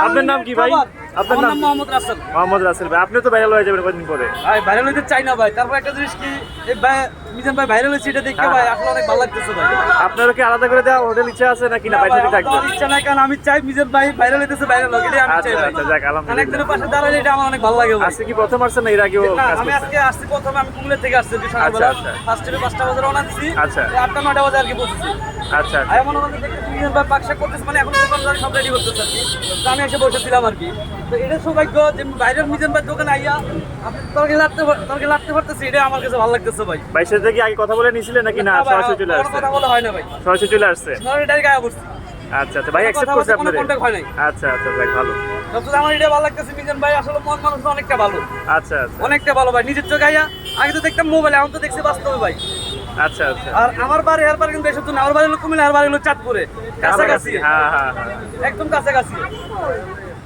আপনার নাম কি ভাই? আপনার আমার নাম নাম মোহাম্মদ রাসেল। মোহাম্মদ রাসেল ভাই। আপনি তো ভাইরাল হয়ে যাবেন কয়েকদিন পরে। ভাই ভাইরাল হইতে চাই না ভাই, তারপর একটা জিনিস কি এই ভাই মিজান ভাই ভাইরাল হয়েছে এটা দেখে ভাই আসলে অনেক ভালো লাগতেছে ভাই। আপনারও কি আলাদা করে দেওয়া হোটেল ইচ্ছা আছে নাকি না না ভাই, বাইরে আমার তো থাকবেন? আর ইচ্ছা নাই, কারণ আমি চাই মিজান ভাই ভাইরাল হইতেছে, ভাইরাল হোক, এটাই আমি আচ্ছা চাই ভাই। আচ্ছা, যাক কারণ আলহামদুলিল্লাহ। একজনের পাশে দাঁড়ালে এটা আমার অনেক ভালো লাগে ভাই। আজকে কি প্রথম আসছেন না এর আগেও না, কাজ আমি করছেন? আজকে আসছি প্রথমে, আমি কুমিল্লা থেকে আসছি সকালবেলা। আচ্ছা। ফার্স্ট টাইমে 5টা বাজে রওনা দিছি, আচ্ছা। 8টা 9টা বাজে আর কি পৌঁছেছি। আচ্ছা আর মনে মনে দেখতেছি মিজান ভাই পাকশাক করতেছে, মানে এখন দোকানদারি সব রেডি করতেছে আর কি। তো আমি এসে বসেছিলাম আর কি। তো এটা সৌভাগ্য যে বাইরের মিজান ভাই দোকানে আইয়া আপনি তরকারি লাগতে পারতেছি, এটা আমার কাছে ভালো লাগতেছে ভাই। ভাই সাথে কি আগে কথা বলে নিছিলেন নাকি না না ভাই, সরাসরি চলে আমার আসছে? কথা বলা হয় না ভাই, সরাসরি চলে আসছে। এটাই গায়ে পড়ছি। আচ্ছা আচ্ছা ভাই, অ্যাকসেপ্ট কথা করছে বলতে কোনো আপনাদের? contact হয় নাই। আচ্ছা আচ্ছা, যাক ভালো। সবচেয়ে আমার এটা ভালো লাগতেছে মিজান ভাই আসলে মন মানুষ অনেকটা ভালো, আচ্ছা আচ্ছা অনেকটা ভালো ভাই। নিজের চোখে আইয়া আগে তো দেখতাম মোবাইলে, এখন তো দেখছি বাস্তবে ভাই। আচ্ছা আচ্ছা। আর আমার বাড়ি এর বাড়ি কিন্তু এসব তো না, আমার বাড়ি হলো কুমিল্লা, আর বাড়ি হলো চাঁদপুরে, কাছাকাছি, হ্যাঁ হ্যাঁ হ্যাঁ। একদম কাছাকাছি।